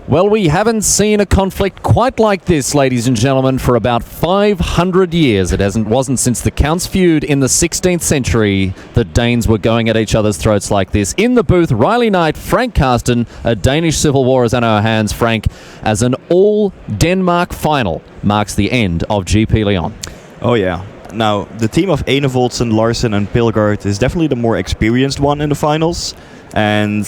Well, we haven't seen a conflict quite like this, ladies and gentlemen, for about 500 years. It wasn't since the Counts feud in the 16th century that Danes were going at each other's throats like this. In the booth, Riley Knight, Frank Karsten, a Danish civil war is in our hands, Frank, as an all-Denmark final marks the end of GP Lyon. Oh, yeah. Now, the team of Enevoldsen, Larsen and Pilgaard is definitely the more experienced one in the finals. And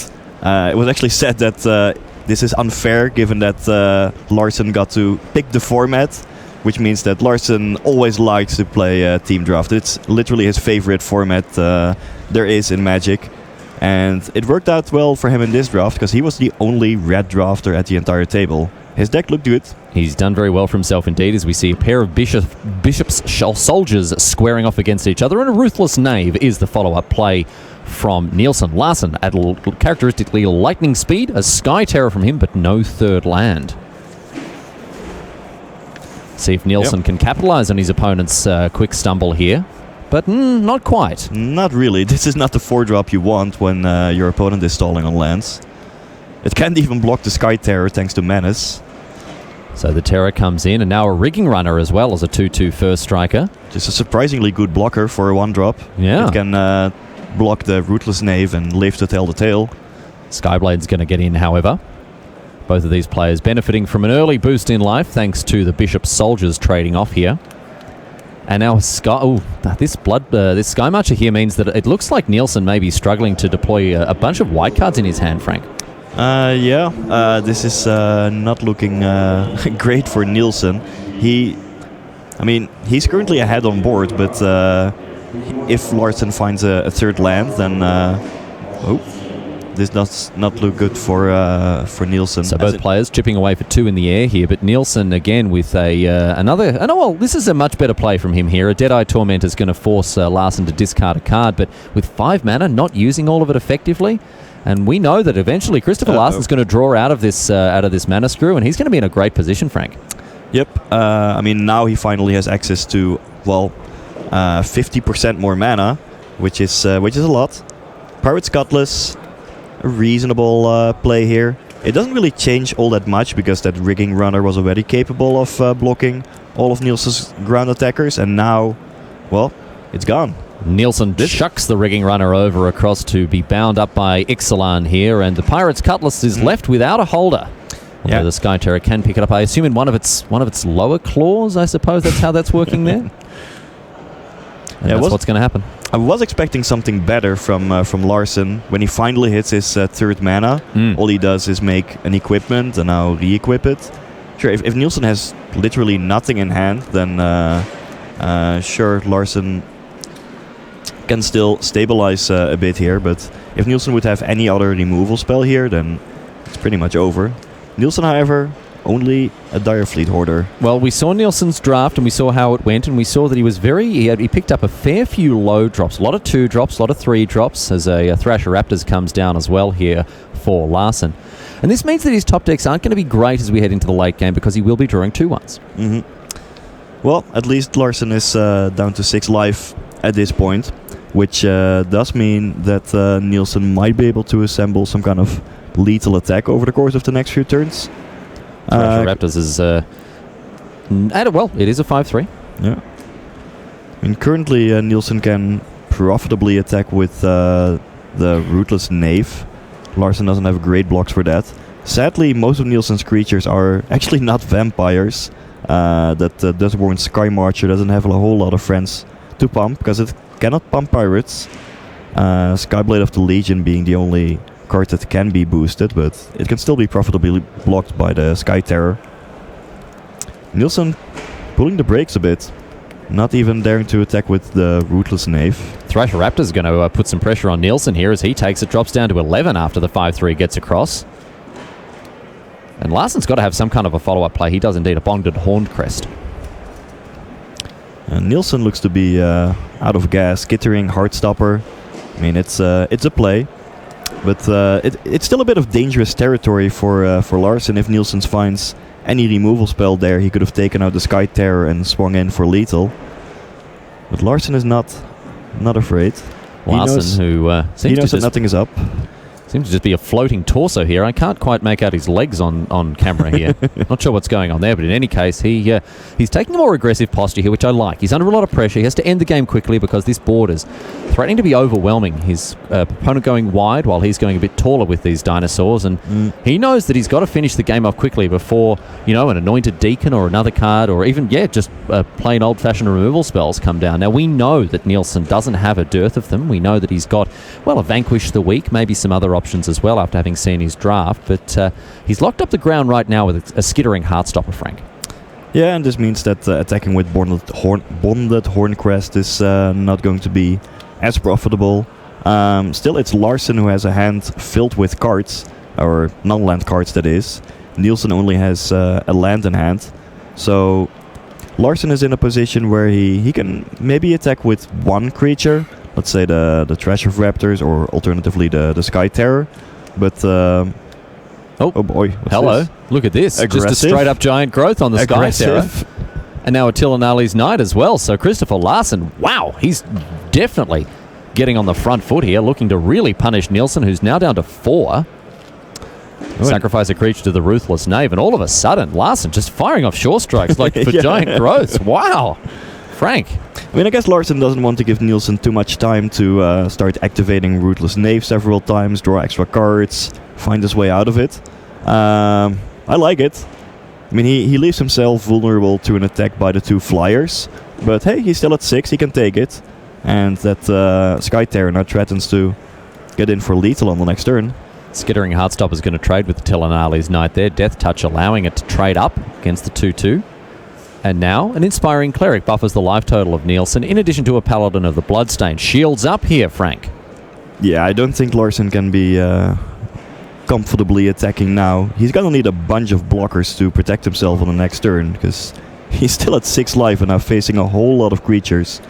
it was actually said that this is unfair, given that Larsen got to pick the format, which means that Larsen always likes to play team draft. It's literally his favorite format there is in Magic. And it worked out well for him in this draft, because he was the only red drafter at the entire table. His deck looked good. He's done very well for himself indeed, as we see a pair of bishops soldiers squaring off against each other, and a ruthless knave is the follow-up play from Nielsen. Larsen at characteristically lightning speed, a Sky Terror from him, but no third land. See if Nielsen can capitalize on his opponent's quick stumble here, but not quite. Not really. This is not the 4-drop you want when your opponent is stalling on lands. It can't even block the Sky Terror thanks to Menace. So the Terror comes in, and now a Rigging Runner as well as a 2/2 first striker. Just a surprisingly good blocker for a 1-drop. Yeah. It can block the Ruthless Knave and live to tell the tale. Skyblade's going to get in, however. Both of these players benefiting from an early boost in life thanks to the Bishop's Soldiers trading off here. And now this Sky Marcher here means that it looks like Nielsen may be struggling to deploy a bunch of white cards in his hand, Frank. This is not looking great for Nielsen. He's currently ahead on board, but if Larsen finds a third land, then this does not look good for Nielsen. So both players chipping away for 2 in the air here, but Nielsen again with another. This is a much better play from him here. A Deadeye Torment is going to force Larsen to discard a card, but with 5 mana, not using all of it effectively. And we know that eventually Christopher Larsen's going to draw out of this mana screw, and he's going to be in a great position, Frank. Yep. Now he finally has access to 50% more mana, which is a lot. Pirate's Cutlass, a reasonable play here. It doesn't really change all that much, because that Rigging Runner was already capable of blocking all of Nielsen's ground attackers, and now, it's gone. Nielsen chucks the Rigging Runner over across to be bound up by Ixalan here, and the Pirate's Cutlass is left without a holder. Although the Sky Terror can pick it up, I assume, in one of its lower claws. I suppose that's how that's working there. And that's what's going to happen. I was expecting something better from Larsen when he finally hits his third mana. All he does is make an equipment and now re-equip it. Sure, if Nielsen has literally nothing in hand, then sure, Larsen can still stabilize a bit here, but if Nielsen would have any other removal spell here, then it's pretty much over. Nielsen, however, only a Dire Fleet Hoarder. Well, we saw Nielsen's draft and we saw how it went, and we saw that he was he picked up a fair few low drops, a lot of 2-drops, a lot of 3-drops, as a Thrasher Raptors comes down as well here for Larsen. And this means that his top decks aren't going to be great as we head into the late game, because he will be drawing 2-1s. Well, at least Larsen is down to 6 life at this point, which does mean that Nielsen might be able to assemble some kind of lethal attack over the course of the next few turns. Raptors is it is a 5/3. Yeah. Currently Nielsen can profitably attack with the Ruthless Knave. Larsen doesn't have great blocks for that. Sadly, most of Nielsen's creatures are actually not vampires. That Dustborn Sky Marcher doesn't have a whole lot of friends to pump, because it cannot pump pirates. Skyblade of the Legion being the only card that can be boosted, but it can still be profitably blocked by the Sky Terror. Nielsen pulling the brakes a bit, not even daring to attack with the Ruthless Knave. Thrasher Raptor is going to put some pressure on Nielsen here as he takes it, drops down to 11 after the 5/3 gets across. And Larsen's got to have some kind of a follow-up play. He does indeed, a Bonded Horned Crest. And Nielsen looks to be out of gas. Skittering, Heartstopper. It's a play. But it's still a bit of dangerous territory for Larsen. If Nielsen finds any removal spell there, he could have taken out the Sky Terror and swung in for lethal. But Larsen is not afraid. Larsen, he knows that nothing is up. Seems to just be a floating torso here. I can't quite make out his legs on camera here. Not sure what's going on there, but in any case, he's taking a more aggressive posture here, which I like. He's under a lot of pressure. He has to end the game quickly because this board is threatening to be overwhelming. His opponent going wide while he's going a bit taller with these dinosaurs, and he knows that he's got to finish the game off quickly before, an anointed deacon or another card, or even, just plain old-fashioned removal spells come down. Now, we know that Nielsen doesn't have a dearth of them. We know that he's got, a Vanquish the Weak, maybe some other options as well after having seen his draft, but he's locked up the ground right now with a skittering Heartstopper, Frank. Yeah, and this means that attacking with Bonded Horncrest is not going to be as profitable. Still, it's Larsen who has a hand filled with cards, or non-land cards that is. Nielsen only has a land in hand, so Larsen is in a position where he can maybe attack with one creature, let's say the Trash of Raptors, or alternatively the Sky Terror. But oh boy! Hello! Look at this! Aggressive. Just a straight up giant growth on the Sky Terror, and now a Tillanali's Knight as well. So Christopher Larsen, wow, he's definitely getting on the front foot here, looking to really punish Nielsen, who's now down to 4. Sacrifice a creature to the Ruthless Knave, and all of a sudden, Larsen just firing off shore strikes like for giant growths. Wow, Frank. I mean, I guess Larsen doesn't want to give Nielsen too much time to start activating Ruthless Knave several times, draw extra cards, find his way out of it. I like it. I mean, he leaves himself vulnerable to an attack by the 2 flyers, but hey, he's still at 6, he can take it. And that Sky Terror now threatens to get in for lethal on the next turn. Skittering Heartstopper is going to trade with the Tillanali's Knight there. Death Touch allowing it to trade up against the 2/2. And now, an Inspiring Cleric buffers the life total of Nielsen, in addition to a Paladin of the Bloodstain. Shields up here, Frank. Yeah, I don't think Larsen can be comfortably attacking now. He's going to need a bunch of blockers to protect himself on the next turn, because he's still at 6 life and now facing a whole lot of creatures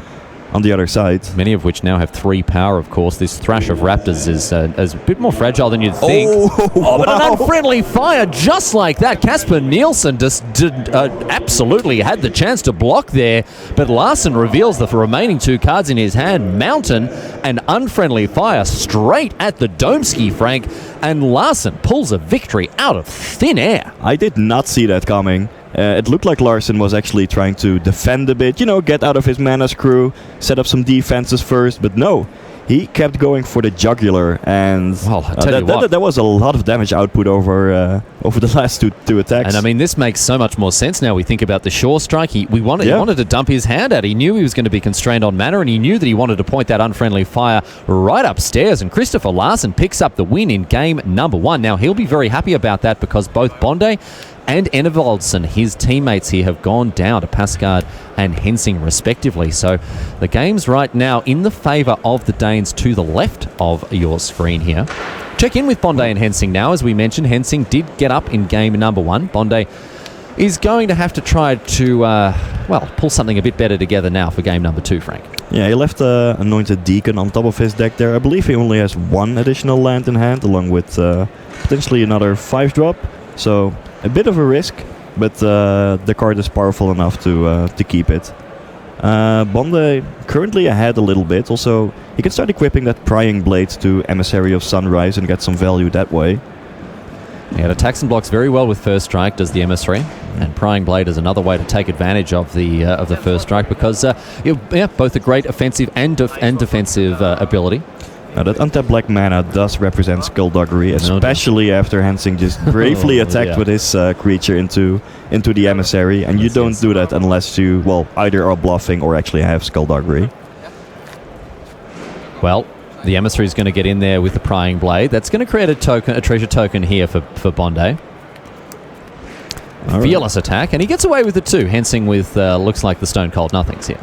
on the other side. Many of which now have 3 power, of course. This Thrash of Raptors is a bit more fragile than you'd think. But an unfriendly fire just like that. Casper Nielsen just absolutely had the chance to block there, but Larsen reveals the remaining 2 cards in his hand. Mountain and Unfriendly Fire straight at the Domski, Frank, and Larsen pulls a victory out of thin air. I did not see that coming. It looked like Larsen was actually trying to defend a bit, get out of his mana screw, set up some defenses first, but no. He kept going for the jugular, and well, I tell you what, that was a lot of damage output over the last two attacks. And I mean, this makes so much more sense now. We think about the Shore Strike. He wanted to dump his hand out. He knew he was going to be constrained on mana, and he knew that he wanted to point that Unfriendly Fire right upstairs. And Christopher Larsen picks up the win in game number 1. Now, he'll be very happy about that because both Bonde and Enevoldsen, his teammates here, have gone down to Pasgaard and Hensing respectively. So the game's right now in the favour of the Danes to the left of your screen here. Check in with Bonde and Hensing now. As we mentioned, Hensing did get up in game number 1. Bonde is going to have to try to, pull something a bit better together now for game number 2, Frank. Yeah, he left Anointed Deacon on top of his deck there. I believe he only has 1 additional land in hand, along with potentially another 5-drop. So a bit of a risk, but the card is powerful enough to keep it. Bonde currently ahead a little bit. Also, he can start equipping that Prying Blade to Emissary of Sunrise and get some value that way. Yeah, it attacks and blocks very well with First Strike, does the Emissary. And Prying Blade is another way to take advantage of the First Strike because both a great offensive and defensive ability. Now that untapped black mana does represent Skullduggery, especially after Hensing just bravely attacked with his creature into the Emissary, and you don't do that unless you, either are bluffing or actually have Skullduggery. Well, the Emissary is going to get in there with the Prying Blade. That's going to create a treasure token here for Bonde. Fearless attack, and he gets away with it too. Hensing with looks like the Stone Cold Nothings here.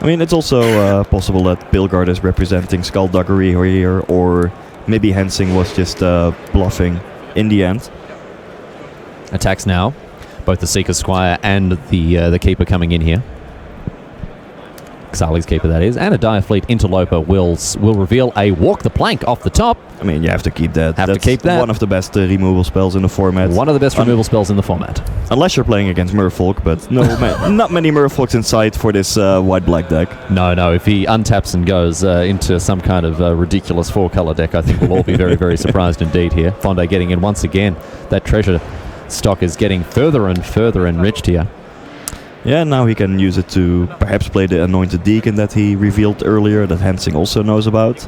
I mean, it's also possible that Pilgaard is representing Skullduggery here, or maybe Hensing was just bluffing in the end. Attacks now. Both the Seeker Squire and the Keeper coming in here. Xali's keeper that is, and a Dire Fleet Interloper will reveal a Walk the Plank off the top. I mean, you have to keep that. Have to keep that. One of the best removal spells in the format. One of the best removal spells in the format. Unless you're playing against Merfolk, but no, not many Merfolks in sight for this white-black deck. No. If he untaps and goes into some kind of ridiculous 4-color deck, I think we'll all be very, very surprised indeed here. Bonde getting in once again. That treasure stock is getting further and further enriched here. Yeah, now he can use it to perhaps play the Anointed Deacon that he revealed earlier, that Hensing also knows about.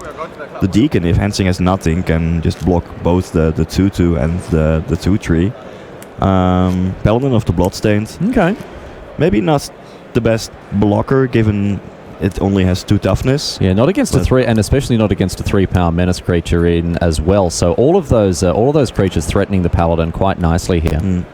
The Deacon, if Hensing has nothing, can just block both the 2-2 and the 2-3. Paladin of the Bloodstained. Okay. Maybe not the best blocker, given it only has 2 toughness. Yeah, not against a 3, and especially not against a 3-power menace creature in as well. So all of those creatures threatening the Paladin quite nicely here.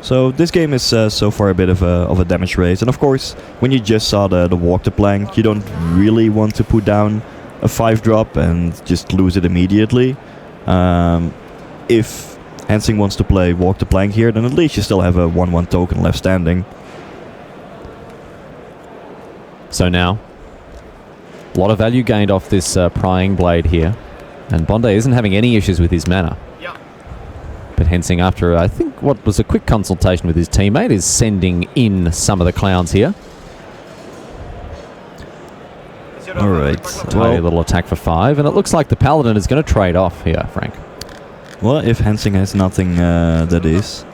So this game is so far a bit of a damage race, and of course, when you just saw the Walk the Plank, you don't really want to put down a 5-drop and just lose it immediately. If Hensing wants to play Walk the Plank here, then at least you still have a 1/1 token left standing. So now, a lot of value gained off this Prying Blade here, and Bonde isn't having any issues with his mana. But Hensing, after I think what was a quick consultation with his teammate, is sending in some of the clowns here. Alright. Tiny little attack for 5, and it looks like the Paladin is going to trade off here, Frank. Well, if Hensing has nothing, that is.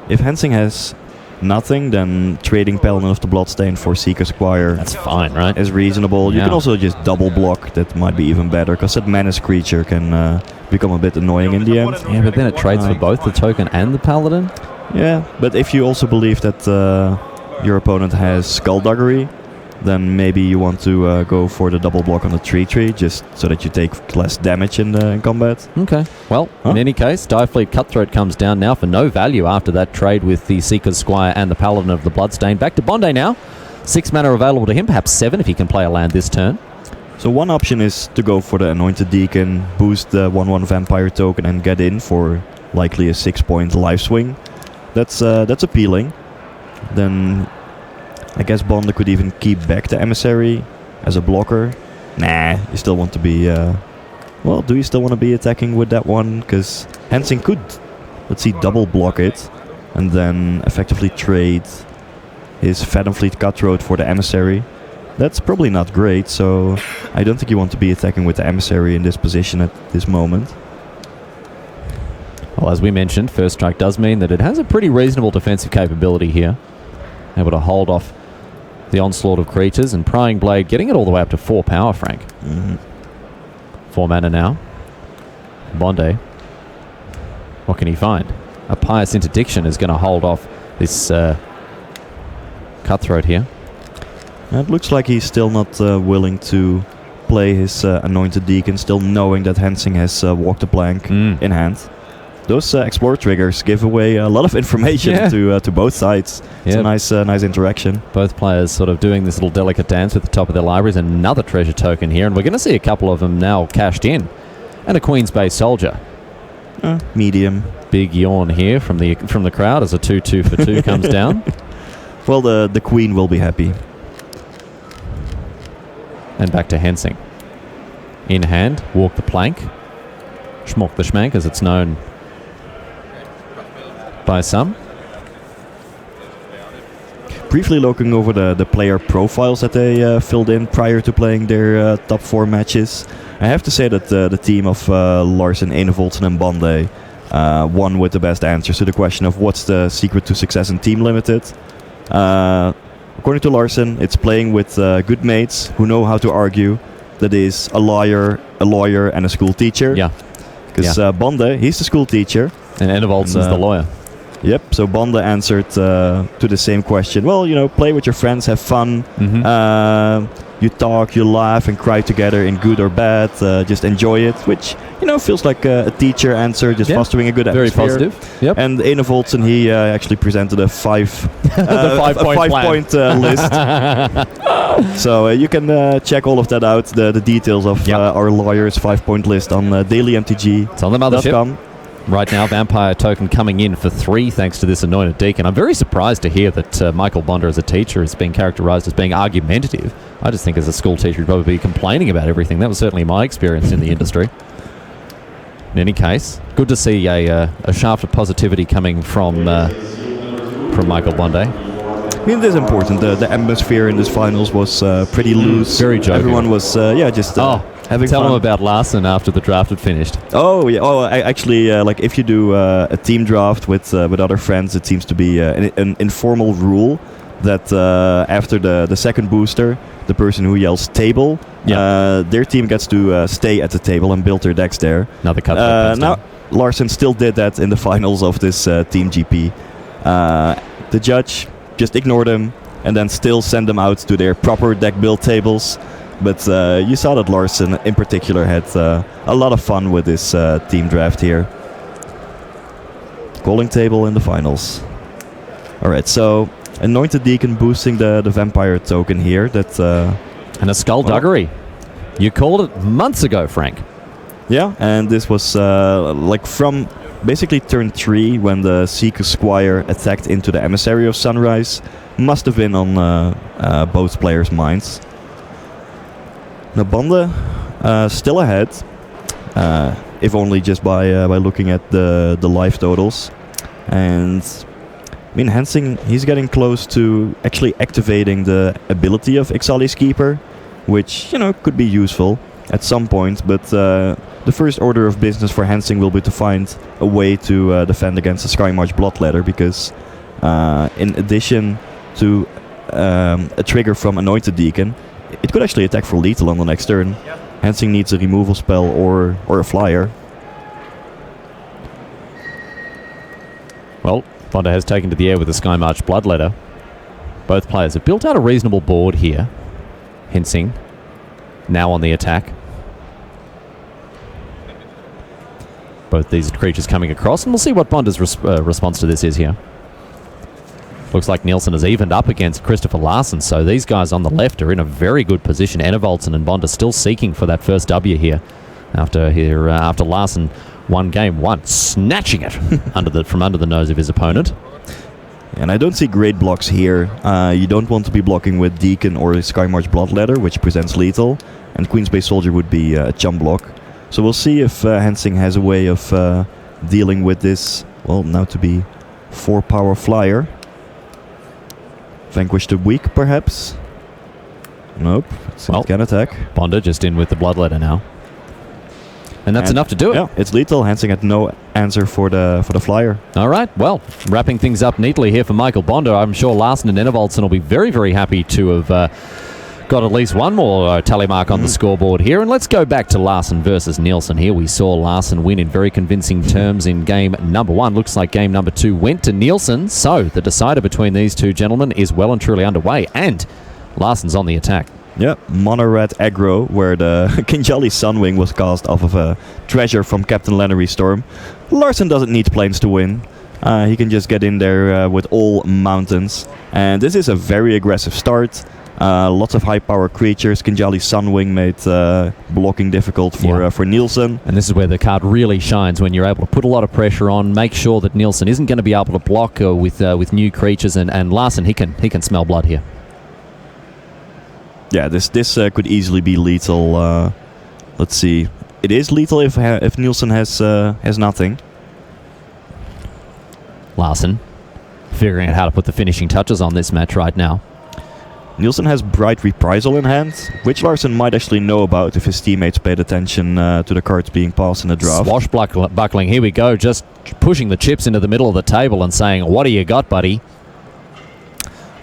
If Hensing has nothing, then trading Paladin of the Bloodstain for Seeker Squire, that's fine, right? is reasonable. Yeah. You can also just double block. That might be even better, because that menace creature can become a bit annoying in the end. Yeah, but then it trades for both the token and the Paladin. Yeah, but if you also believe that your opponent has Skullduggery, then maybe you want to go for the double block on the 3/3, just so that you take less damage in combat. Okay. Well, in any case, Dire Fleet Cutthroat comes down now for no value after that trade with the Seeker's Squire and the Paladin of the Bloodstain. Back to Bonde now. 6 mana available to him, perhaps 7 if he can play a land this turn. So one option is to go for the Anointed Deacon, boost the 1/1 Vampire token and get in for likely a 6-point life swing. That's appealing. Then I guess Bonde could even keep back the Emissary as a blocker. Nah, you still want to be... well, do you still want to be attacking with that one? Because Hensing could, let's see, double block it and then effectively trade his Phantom Fleet Cutthroat for the Emissary. That's probably not great, so I don't think you want to be attacking with the Emissary in this position at this moment. Well, as we mentioned, First Strike does mean that it has a pretty reasonable defensive capability here. Able to hold off the onslaught of creatures, and Prying Blade getting it all the way up to 4 power, Frank. 4 mana now. Bonde. What can he find? A Pious Interdiction is going to hold off this Cutthroat here. It looks like he's still not willing to play his Anointed Deacon, still knowing that Hensing has Walk the Plank in hand. Those Explore triggers give away a lot of information to both sides. It's a nice interaction. Both players sort of doing this little delicate dance at the top of their libraries. Another treasure token here, and we're going to see a couple of them now cashed in. And a Queen's Bay Soldier. Medium. Big yawn here from the crowd as a 2/2 for 2 comes down. Well, the Queen will be happy. And back to Hensing. In hand, Walk the Plank. Schmock the Schmank, as it's known by some. Briefly looking over the player profiles that they filled in prior to playing their top 4 matches. I have to say that the team of Larsen, Enevoldsen and Bonde won with the best answers to the question of what's the secret to success in Team Limited. According to Larsen, it's playing with good mates who know how to argue. That is a lawyer, and a school teacher. Yeah. Because Bonde, he's the school teacher. And Enevoldsen is the lawyer. Yep, so Bonde answered to the same question. Well, play with your friends, have fun. You talk, you laugh and cry together in good or bad. Just enjoy it, which, feels like a teacher answer, just fostering a good atmosphere. Very positive. Yep. And Enevoldsen, he actually presented a 5-point list. So you can check all of that out, the details of our lawyer's 5-point list on dailymtg.com. It's on the mothership. Right now, Vampire Token coming in for 3 thanks to this Anointed Deacon. I'm very surprised to hear that Michael Bonde as a teacher is being characterized as being argumentative. I just think as a school teacher he'd probably be complaining about everything. That was certainly my experience in the industry. In any case, good to see a shaft of positivity coming from Michael Bonde. I mean, it is important. The atmosphere in this finals was pretty loose. Very joking. Everyone was, just having tell fun. them about Larsen after the draft had finished. Oh, yeah. Oh, actually, like if you do a team draft with other friends, it seems to be an informal rule that after the second booster, the person who yells table, their team gets to stay at the table and build their decks there. Another cut. Now, Larsen still did that in the finals of this Team GP. The judge just ignored him and then still send them out to their proper deck build tables. But you saw that Larsen in particular had a lot of fun with this team draft here. Calling table in the finals. Alright, so Anointed Deacon boosting the Vampire Token here. That and a Skullduggery. You called it months ago, Frank. Yeah, and this was like from basically turn 3 when the Seeker Squire attacked into the Emissary of Sunrise. Must have been on both players' minds. Now Bonde still ahead, if only just by looking at the life totals. And I mean, Hensing, he's getting close to actually activating the ability of Ixali's Keeper, which, you know, could be useful at some point, but the first order of business for Hensing will be to find a way to defend against the Skymarch Bloodletter, because in addition to a trigger from Anointed Deacon, it could actually attack for lethal on the next turn. Hensing needs a removal spell or a flyer. Well, Bonde has taken to the air with the Skymarch Bloodletter. Both players have built out a reasonable board here. Hensing now on the attack. Both these creatures coming across, and we'll see what Bonde's response to this is here. Looks like Nielsen has evened up against Christopher Larsen, so these guys on the left are in a very good position. Enevoldsen and Bonde still seeking for that first W here after Larsen won game 1, snatching it from under the nose of his opponent. And I don't see great blocks here. You don't want to be blocking with Deacon or Skymarch Bloodletter, which presents lethal, and Queen's Bay Soldier would be a chump block. So we'll see if Hensing has a way of dealing with this, well, now to be 4 power flyer. Vanquish the weak, perhaps? Nope, it can attack. Bonde just in with the Bloodletter now. And that's enough to do it. Yeah, it's lethal. Hensing had no answer for the flyer. All right, well, wrapping things up neatly here for Michael Bonde. I'm sure Larsen and Enevoldsen will be very, very happy to have got at least one more tally mark on the scoreboard here. And let's go back to Larsen versus Nielsen here. We saw Larsen win in very convincing terms in game number 1. Looks like game number 2 went to Nielsen. So the decider between these two gentlemen is well and truly underway. And Larsen's on the attack. Yeah, Mono Red aggro, where the Kinjali Sunwing was cast off of a treasure from Captain Lenery Storm. Larsen doesn't need planes to win. He can just get in there with all mountains. And this is a very aggressive start. Lots of high power creatures. Kinjali Sunwing made blocking difficult for Nielsen. And this is where the card really shines, when you're able to put a lot of pressure on, make sure that Nielsen isn't going to be able to block with new creatures, and Larsen, he can smell blood here. Yeah, this could easily be lethal. Let's see. It is lethal if Nielsen has nothing. Larsen figuring out how to put the finishing touches on this match right now. Nielsen has Bright Reprisal in hand, which Larsen might actually know about if his teammates paid attention to the cards being passed in the draft. Swashbuckling, here we go, just pushing the chips into the middle of the table and saying, what do you got, buddy?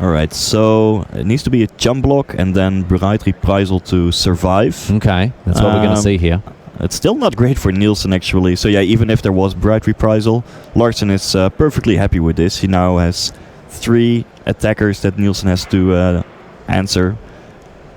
Alright, so it needs to be a jump block and then Bright Reprisal to survive. Okay, that's what we're going to see here. It's still not great for Nielsen, actually. So yeah, even if there was Bright Reprisal, Larsen is perfectly happy with this. He now has 3 attackers that Nielsen has to answer.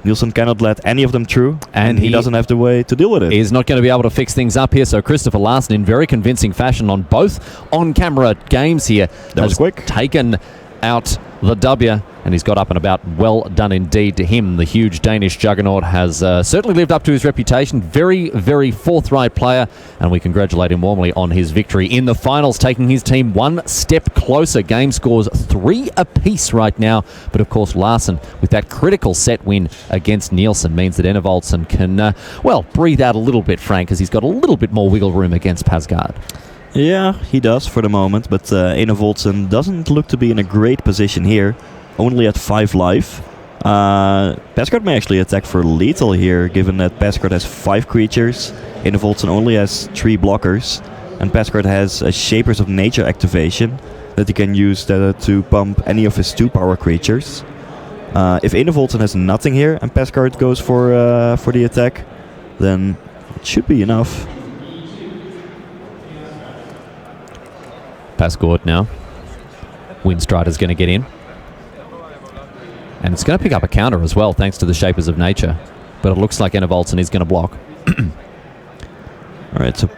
Nielsen cannot let any of them through, and he doesn't have the way to deal with it. He's not going to be able to fix things up here, so Christopher Larsen, in very convincing fashion on both on-camera games here, that was quick. Taken out the W, and he's got up and about. Well done indeed to him. The huge Danish juggernaut has certainly lived up to his reputation. Very, very forthright player, and we congratulate him warmly on his victory in the finals, taking his team one step closer. Game scores 3 apiece right now, but of course Larsen, with that critical set win against Nielsen, means that Enevoldsen can, breathe out a little bit, Frank, as he's got a little bit more wiggle room against Pasgaard. Yeah, he does for the moment, but Enevoldsen doesn't look to be in a great position here. Only at 5 life. Pasgaard may actually attack for lethal here, given that Pasgaard has 5 creatures. Enevoldsen only has 3 blockers. And Pasgaard has a Shapers of Nature activation that he can use to pump any of his 2 power creatures. If Enevoldsen has nothing here and Pasgaard goes for the attack, then it should be enough. Pasgaard now. Windstrider's going to get in. And it's going to pick up a counter as well, thanks to the Shapers of Nature. But it looks like Enevoldsen is going to block. Alright, so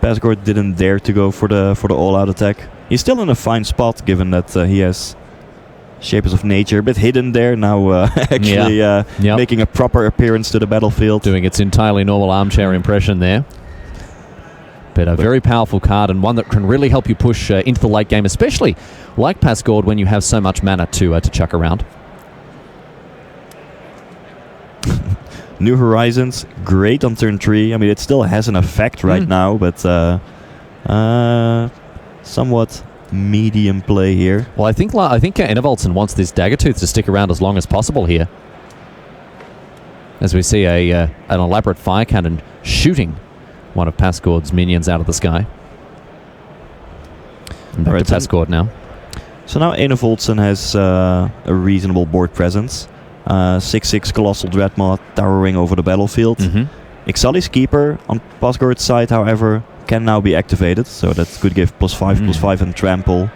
Pasgaard didn't dare to go for the all-out attack. He's still in a fine spot, given that he has Shapers of Nature a bit hidden there. Now actually making a proper appearance to the battlefield. Doing its entirely normal armchair impression there. But a very powerful card, and one that can really help you push into the late game, especially like Pasgaard when you have so much mana to chuck around. New Horizons, great on turn 3. I mean, it still has an effect right now, but somewhat medium play here. Well, I think Enevoldsen wants this Daggertooth to stick around as long as possible here. As we see an elaborate fire cannon shooting one of Pasgaard's minions out of the sky. And back to Pasgaard now. So now Enevoldsen has a reasonable board presence. 6/6 Colossal Dreadmaw towering over the battlefield. Ixali's Keeper on Pasgaard's side, however, can now be activated, so that could give +5/+5 and trample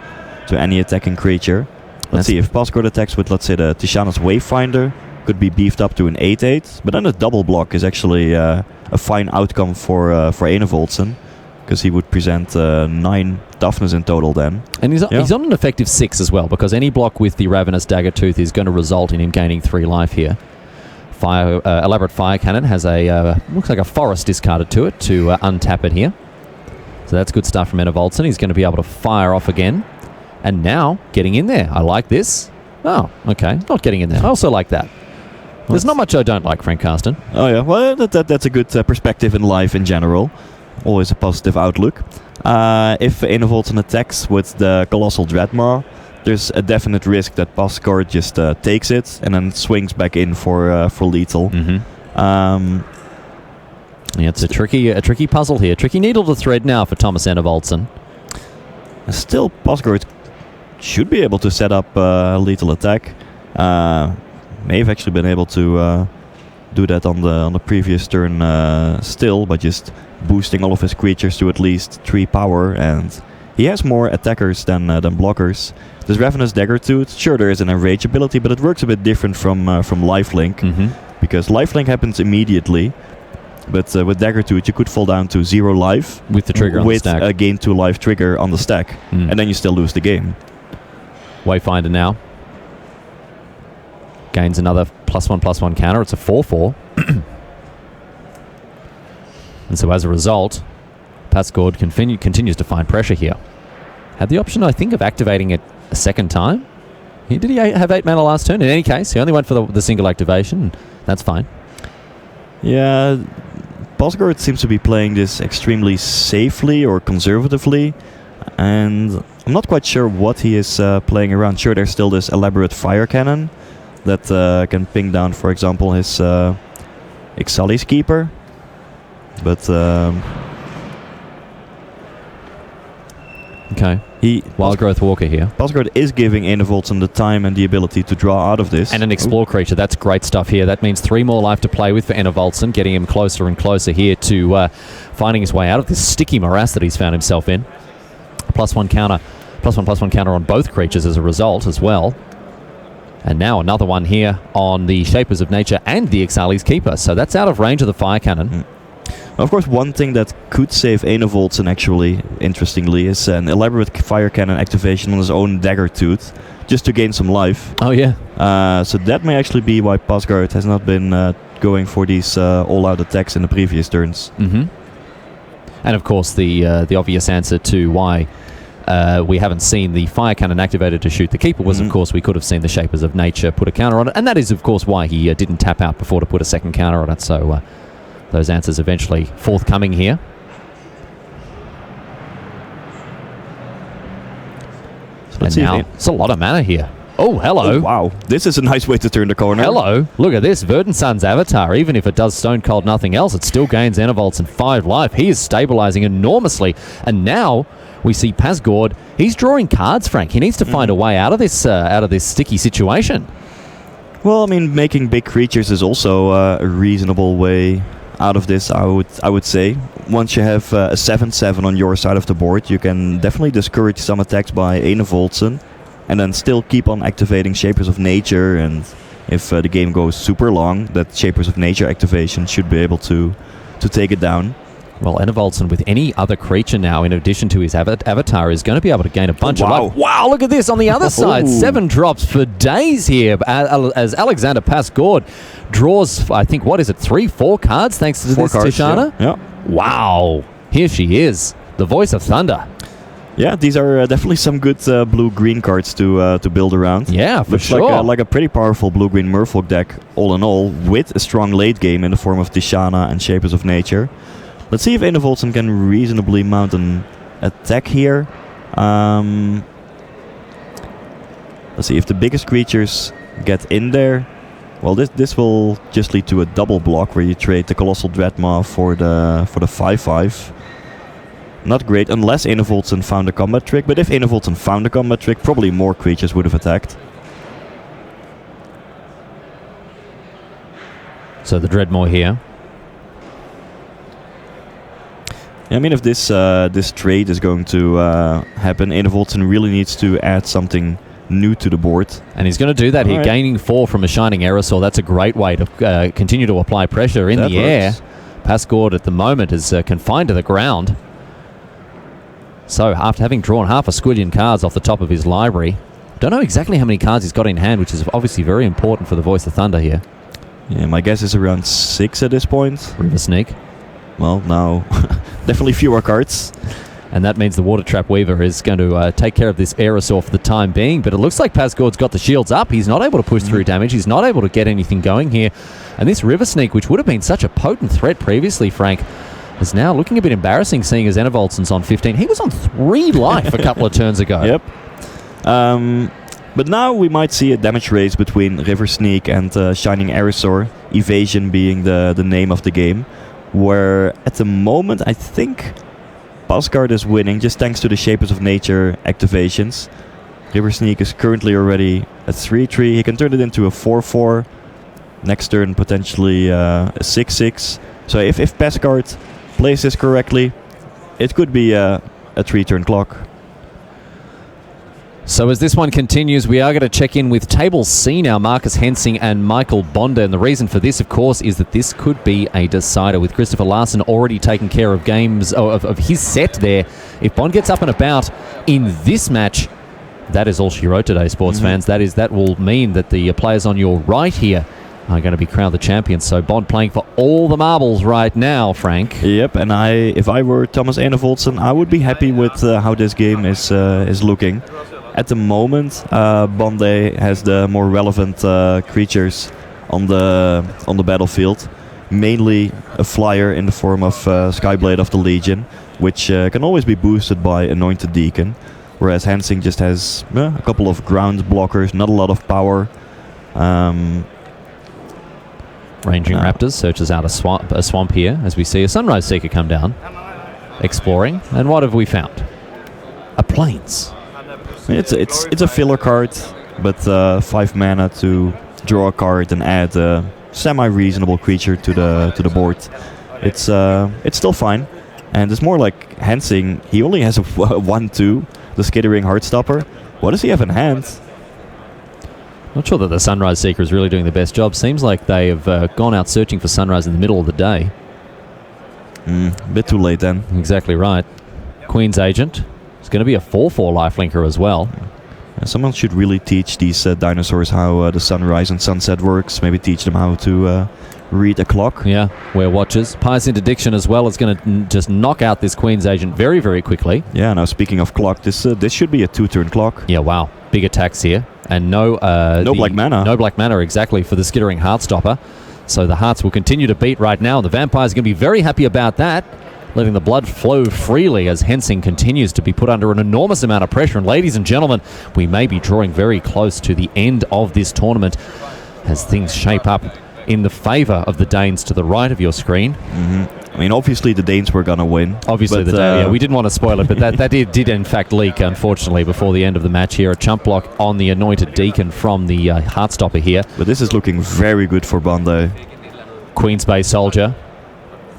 to any attacking creature. Let's see if Pasgaard attacks with, let's say, the Tishana's Wayfinder, could be beefed up to an 8/8, but then a double block is actually a fine outcome for Enevoldsen, because he would present 9 toughness in total then. And he's on an effective 6 as well, because any block with the Ravenous Daggertooth is going to result in him gaining 3 life here. Elaborate Fire Cannon has looks like a forest discarded to it to untap it here. So that's good stuff from Enevoldsen. He's going to be able to fire off again. And now, getting in there. I like this. Oh, okay. Not getting in there. I also like that. There's not much I don't like, Frank Carsten. Oh yeah, well that's a good perspective in life in general. Always a positive outlook. If Enevoldsen attacks with the Colossal Dreadmaw, there's a definite risk that Pasgaard just takes it and then swings back in for lethal. It's a tricky puzzle here. Tricky needle to thread now for Thomas Enevoldsen. Still, Pasgaard should be able to set up a lethal attack. May have actually been able to do that on the previous turn still, by just boosting all of his creatures to at least 3 power, and he has more attackers than blockers. This Ravenous Daggertooth, sure, there is an enrage ability, but it works a bit different from Lifelink, because Lifelink happens immediately, but with Daggertooth you could fall down to 0 life with the trigger on the stack. With a gain 2 life trigger on the stack, and then you still lose the game. Wayfinder now gains another +1/+1 counter. It's a 4/4. And so as a result, Pasgaard continues to find pressure here. Had the option, I think, of activating it a second time. Did he have 8 mana last turn? In any case, he only went for the single activation. That's fine. Yeah, Pasgaard seems to be playing this extremely safely or conservatively, and I'm not quite sure what he is playing around. Sure, there's still this elaborate fire cannon that can ping down, for example, his Ixali's Keeper. But okay, Wild Growth Walker here. Pasgaard is giving Enevoldsen the time and the ability to draw out of this. And an Explore creature. That's great stuff here. That means 3 more life to play with for Enevoldsen, getting him closer and closer here to finding his way out of this sticky morass that he's found himself in. +1 counter, +1/+1 counter on both creatures as a result as well. And now another one here on the Shapers of Nature and the Ixali's Keeper. So that's out of range of the Fire Cannon. Of course, one thing that could save Enevoldsen, actually, interestingly, is an elaborate fire cannon activation on his own dagger tooth, just to gain some life. Oh, yeah. So that may actually be why Pasgaard has not been going for these all-out attacks in the previous turns. Mm-hmm. And, of course, the obvious answer to why we haven't seen the fire cannon activated to shoot the keeper was, of course, we could have seen the Shapers of Nature put a counter on it. And that is, of course, why he didn't tap out before to put a second counter on it. So those answers eventually forthcoming here. So and now, it's a lot of mana here. Oh, hello. Oh, wow. This is a nice way to turn the corner. Hello. Look at this. Verdenson's avatar. Even if it does stone cold nothing else, it still gains Enevoldsen 5 life. He is stabilizing enormously. And now we see Pasgaard. He's drawing cards, Frank. He needs to find a way out of this sticky situation. Well, I mean, making big creatures is also a reasonable way out of this, I would say. Once you have a 7/7 on your side of the board, you can definitely discourage some attacks by Enevoldsen, and then still keep on activating Shapers of Nature. And if the game goes super long, that Shapers of Nature activation should be able to take it down. Well, Enevoldsen with any other creature now, in addition to his avatar, is going to be able to gain a bunch of life. Wow, look at this on the other side. 7 drops for days here as Alexander Pasgaard draws, I think, 3-4 cards thanks to this Tishana? Yeah. Wow. Here she is, the voice of thunder. Yeah, these are definitely some good blue-green cards to build around. Yeah, for Looks sure. like a pretty powerful blue-green Merfolk deck, all in all, with a strong late game in the form of Tishana and Shapers of Nature. Let's see if Enevoldsen can reasonably mount an attack here. Let's see if the biggest creatures get in there. Well, this will just lead to a double block where you trade the Colossal Dreadmaw for the 5/5. Not great unless Enevoldsen found a combat trick, but if Enevoldsen found a combat trick, probably more creatures would have attacked. So the Dreadmaw here. I mean, if this trade is going to happen, Enevoldsen really needs to add something new to the board. And he's going to do that here, gaining 4 from a Shining Aerosol. That's a great way to continue to apply pressure in the air. Pasgaard at the moment is confined to the ground. So after having drawn half a squillion cards off the top of his library, don't know exactly how many cards he's got in hand, which is obviously very important for the Voice of Thunder here. Yeah, my guess is around 6 at this point. River Sneak. Well, now definitely fewer cards. And that means the Water Trap Weaver is going to take care of this Aerosaur for the time being. But it looks like Pasgaard's got the shields up. He's not able to push through damage. He's not able to get anything going here. And this River Sneak, which would have been such a potent threat previously, Frank, is now looking a bit embarrassing, seeing as Enevoldsen's on 15. He was on 3 life a couple of turns ago. Yep. But now we might see a damage race between River Sneak and Shining Aerosaur, Evasion being the name of the game, where at the moment I think Pasgaard is winning just thanks to the Shapers of Nature activations. River Sneak is currently already a 3/3. He can turn it into a 4/4. Next turn potentially a 6/6. So if Pasgaard plays this correctly, it could be a 3-turn clock. So as this one continues, we are going to check in with Table C now, Marcus Hensing and Michael Bonde. And the reason for this, of course, is that this could be a decider, with Christopher Larsen already taking care of games of his set there. If Bonde gets up and about in this match, that is all she wrote today, sports fans. That will mean that the players on your right here are going to be crowned the champions. So Bonde playing for all the marbles right now, Frank. Yep, and if I were Thomas Enevoldsen, I would be happy with how this game is looking. At the moment, Bonde has the more relevant creatures on the battlefield. Mainly a flyer in the form of Skyblade of the Legion, which can always be boosted by Anointed Deacon. Whereas Hensing just has a couple of ground blockers, not a lot of power. Ranging Raptors searches out a swamp here as we see a Sunrise Seeker come down, exploring. And what have we found? A Plains. It's a filler card, but 5 mana to draw a card and add a semi-reasonable creature to the board. It's still fine, and it's more like Hensing. He only has a 1/2, the Skittering Heartstopper. What does he have in hand? Not sure that the Sunrise Seeker is really doing the best job. Seems like they have gone out searching for Sunrise in the middle of the day. A bit too late then. Exactly right. Queen's Agent. It's going to be a 4/4 lifelinker as well. Someone should really teach these dinosaurs how the sunrise and sunset works. Maybe teach them how to read a clock. Yeah, wear watches. Pious Interdiction as well is going to just knock out this Queen's Agent very, very quickly. Yeah, now speaking of clock, this should be a 2-turn clock. Yeah, wow. Big attacks here. And no black mana. No black mana, exactly, for the Skittering Heartstopper. So the hearts will continue to beat right now. The vampires are going to be very happy about that, letting the blood flow freely as Hensing continues to be put under an enormous amount of pressure. And ladies and gentlemen, we may be drawing very close to the end of this tournament as things shape up in the favour of the Danes to the right of your screen. I mean, obviously the Danes were going to win. Obviously, we didn't want to spoil it, but that did in fact leak, unfortunately, before the end of the match here. A chump block on the Anointed Deacon from the Heartstopper here. But this is looking very good for Bonde. Queen's Bay Soldier.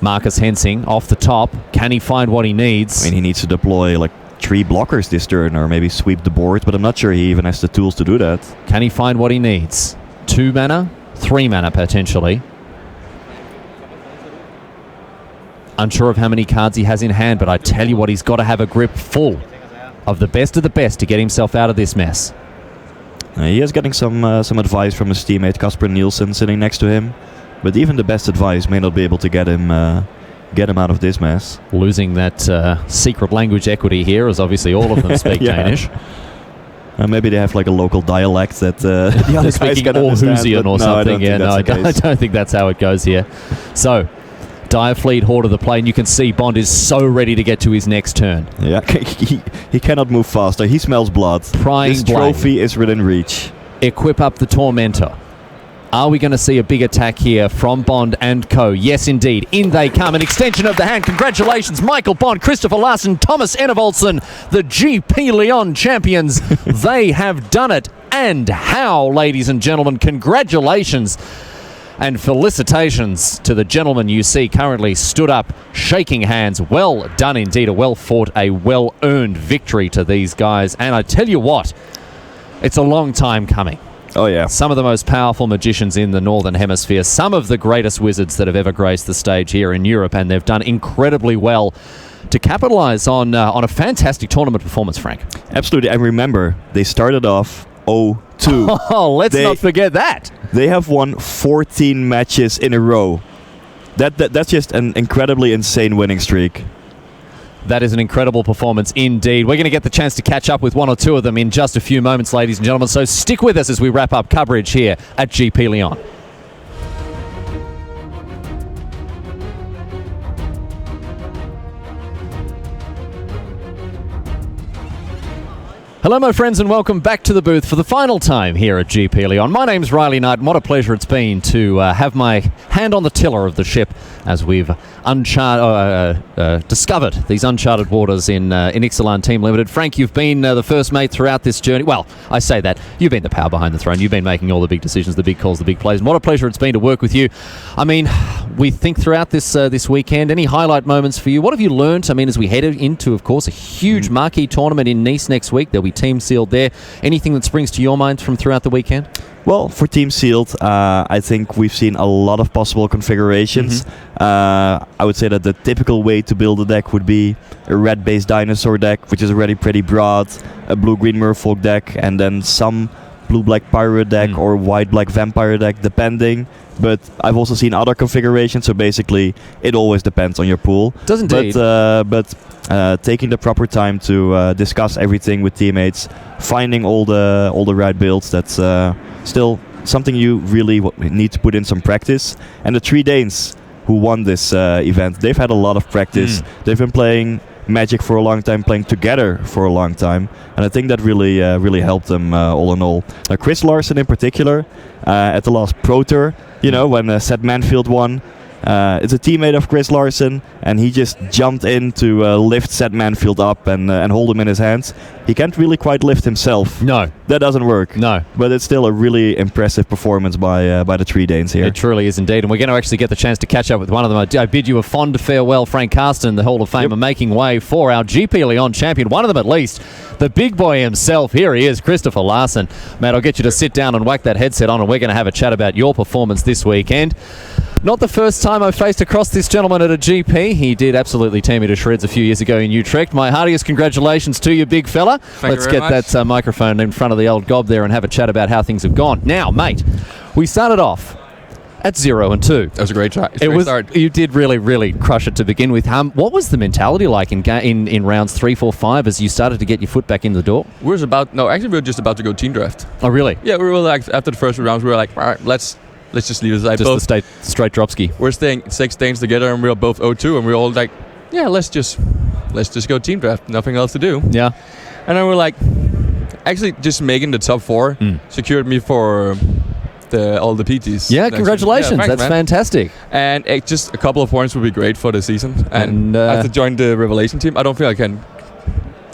Marcus Hensing off the top. Can he find what he needs? I mean, he needs to deploy like 3 blockers this turn or maybe sweep the board, but I'm not sure he even has the tools to do that. Can he find what he needs? 2 mana? 3 mana potentially. Unsure of how many cards he has in hand, but I tell you what, he's got to have a grip full of the best to get himself out of this mess. He is getting some advice from his teammate Casper Nielsen sitting next to him, but even the best advice may not be able to get him out of this mess. Losing that secret language equity here, as obviously all of them speak Danish. Maybe they have like a local dialect that the other speaking guys can Orhusian or something. I don't think that's how it goes here. So, Direfleet Horde of the play, and you can see Bond is so ready to get to his next turn. Yeah, he cannot move faster. He smells blood. His trophy is within reach. Equip up the Tormentor. Are we going to see a big attack here from Bond and co? Yes, indeed. In they come. An extension of the hand. Congratulations, Michael Bond, Christopher Larsen, Thomas Enevoldsen, the GP Lyon champions. They have done it. And how, ladies and gentlemen. Congratulations and felicitations to the gentleman you see currently stood up, shaking hands. Well done indeed. A well-fought, a well-earned victory to these guys. And I tell you what, it's a long time coming. Oh, yeah. Some of the most powerful magicians in the Northern Hemisphere, some of the greatest wizards that have ever graced the stage here in Europe, and they've done incredibly well to capitalize on a fantastic tournament performance, Frank. Absolutely. And remember, they started off 0-2. Oh, let's not forget that. They have won 14 matches in a row. That's just an incredibly insane winning streak. That is an incredible performance indeed. We're going to get the chance to catch up with one or two of them in just a few moments, ladies and gentlemen. So stick with us as we wrap up coverage here at GP Lyon. Hello, my friends, and welcome back to the booth for the final time here at GP Lyon. My name's Riley Knight, and what a pleasure it's been to have my hand on the tiller of the ship as we've discovered these uncharted waters in Ixalan Team Limited. Frank, you've been the first mate throughout this journey. Well, I say that. You've been the power behind the throne. You've been making all the big decisions, the big calls, the big plays. And what a pleasure it's been to work with you. I mean, we think throughout this weekend, any highlight moments for you? What have you learnt? I mean, as we head into, of course, a huge marquee tournament in Nice next week. There'll be Team Sealed there. Anything that springs to your mind from throughout the weekend? Well, for Team Sealed, I think we've seen a lot of possible configurations. I would say that the typical way to build a deck would be a red-based dinosaur deck, which is already pretty broad, a blue-green merfolk deck, and then some blue-black pirate deck or white-black vampire deck, depending. But I've also seen other configurations, so basically it always depends on your pool. Does indeed. But taking the proper time to discuss everything with teammates, finding all the right builds, that's still something you really need to put in some practice. And the 3 Danes who won this event, they've had a lot of practice. They've been playing Magic for a long time, playing together for a long time, and I think that really helped them all in all. Chris Larsen in particular, at the last Pro Tour, when Seth Manfield won, it's a teammate of Chris Larsen, and he just jumped in to lift Seth Manfield up and hold him in his hands. He can't really quite lift himself. No. That doesn't work. No. But it's still a really impressive performance by the 3 Danes here. It truly is indeed, and we're going to actually get the chance to catch up with one of them. I bid you a fond farewell, Frank Karsten, the Hall of Famer, making way for our GP Lyon champion, one of them at least, The big boy himself. Here he is, Christopher Larsen. Mate, I'll get you to sit down and whack that headset on, and we're going to have a chat about your performance this weekend. Not the first time I've faced across this gentleman at a GP. He did absolutely tear me to shreds a few years ago in Utrecht. My heartiest congratulations to you, big fella. Let's get that microphone in front of the old gob there and have a chat about how things have gone. Now, mate, we started off at 0-2. That was a great try. Start. You did really, really crush it to begin with. What was the mentality like in rounds 3, 4, 5 as you started to get your foot back in the door? We were just about to go team draft. Oh, really? Yeah, we were like, after the first 2 rounds, we were like, all right, let's just leave it aside. Just the straight drop ski. We're staying 6 Danes together, and we were both 0-2, and we were all like, yeah, let's just go team draft. Nothing else to do. Yeah. And then we're like, actually, just making the top 4 secured me for all the PTs. Yeah, congratulations. Yeah, thanks, that's fantastic. And just a couple of points would be great for the season. And I have to join the Revelation team. I don't feel I can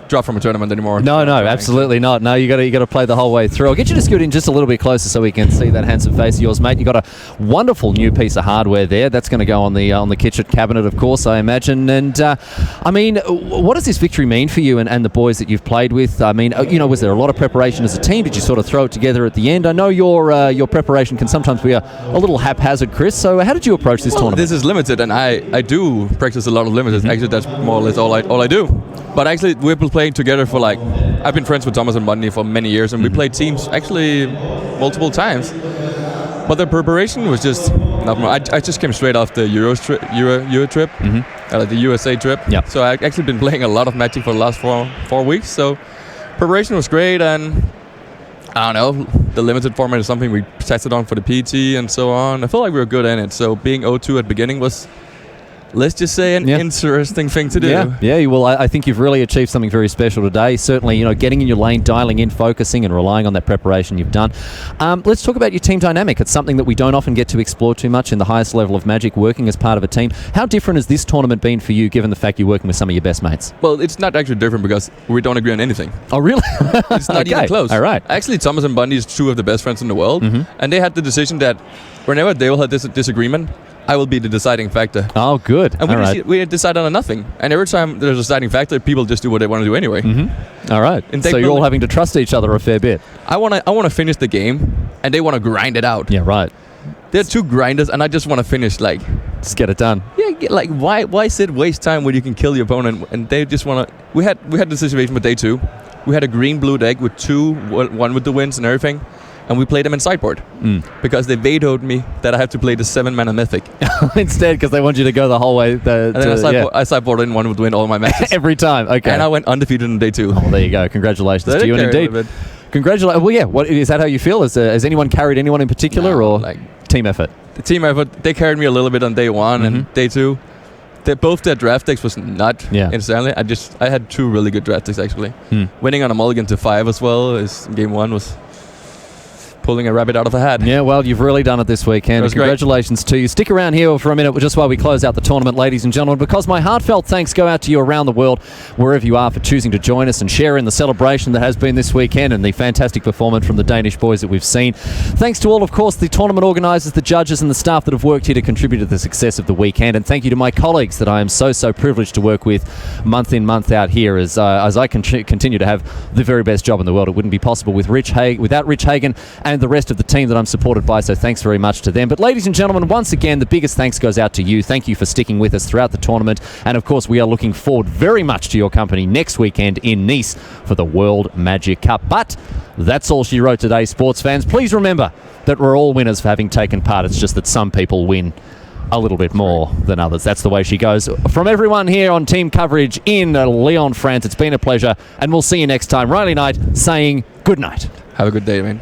drop from a tournament anymore. No, absolutely not. No, you got to play the whole way through. I'll get you to scoot in just a little bit closer so we can see that handsome face of yours, mate. You got a wonderful new piece of hardware there. That's going to go on the kitchen cabinet, of course, I imagine. And I mean, what does this victory mean for you and the boys that you've played with? I mean, was there a lot of preparation as a team? Did you sort of throw it together at the end? I know your preparation can sometimes be a little haphazard, Chris. So how did you approach this tournament? This is limited, and I do practice a lot of limited. Actually, that's more or less all I do. But actually, we've been playing together for I've been friends with Thomas and Bonde for many years, and we played teams actually multiple times. But the preparation was just not more. I just came straight off the Euro trip, the USA trip. Yep. So I've actually been playing a lot of Magic for the last 4 weeks. So preparation was great, and I don't know, the limited format is something we tested on for the PT and so on. I feel like we were good in it. So being 0-2 at the beginning was, let's just say, an interesting thing to do. Yeah. Well, I think you've really achieved something very special today. Certainly, getting in your lane, dialing in, focusing, and relying on that preparation you've done. Let's talk about your team dynamic. It's something that we don't often get to explore too much in the highest level of Magic, working as part of a team. How different has this tournament been for you, given the fact you're working with some of your best mates? Well, it's not actually different because we don't agree on anything. Oh, really? It's not even close. All right. Actually, Thomas and Bonde is 2 of the best friends in the world, and they had the decision that whenever they will have this disagreement, I will be the deciding factor. Oh, good. And we decide on nothing. And every time there's a deciding factor, people just do what they want to do anyway. All right. So you're all having to trust each other a fair bit. I want to finish the game, and they want to grind it out. Yeah, right. They're 2 grinders, and I just want to finish, just get it done. Yeah, why sit waste time when you can kill your opponent? And they just want to. We had the situation with day 2. We had a green-blue deck with 2, one with the winds and everything. And we played them in sideboard because they vetoed me that I have to play the 7-mana mythic instead, because they want you to go the whole way. And then I sideboarded in one would win all my matches every time. Okay, and I went undefeated in day 2. Oh, there you go. Congratulations to you, and indeed, congratulations. Well, yeah. What is that? How you feel? Has anyone carried anyone in particular, or team effort? The team effort. They carried me a little bit on day 1 and day 2. Both their draft decks was not insanely. I had 2 really good draft decks actually. Winning on a mulligan to 5 as well is game 1 was pulling a rabbit out of a hat. Yeah, well, you've really done it this weekend. Congratulations to you. Stick around here for a minute just while we close out the tournament, ladies and gentlemen, because my heartfelt thanks go out to you around the world, wherever you are, for choosing to join us and share in the celebration that has been this weekend and the fantastic performance from the Danish boys that we've seen. Thanks to all, of course, the tournament organisers, the judges and the staff that have worked here to contribute to the success of the weekend. And thank you to my colleagues that I am so privileged to work with month in, month out here as I continue to have the very best job in the world. It wouldn't be possible without Rich Hagen and the rest of the team that I'm supported by, so thanks very much to them. But ladies and gentlemen, once again, the biggest thanks goes out to you. Thank you for sticking with us throughout the tournament, and of course we are looking forward very much to your company next weekend in Nice for the World Magic Cup. But that's all she wrote today, sports fans. Please remember that we're all winners for having taken part. It's just that some people win a little bit more than others. That's the way she goes. From everyone here on team coverage in Lyon, France, it's been a pleasure, and we'll see you next time. Riley Knight saying good night. Have a good day, man.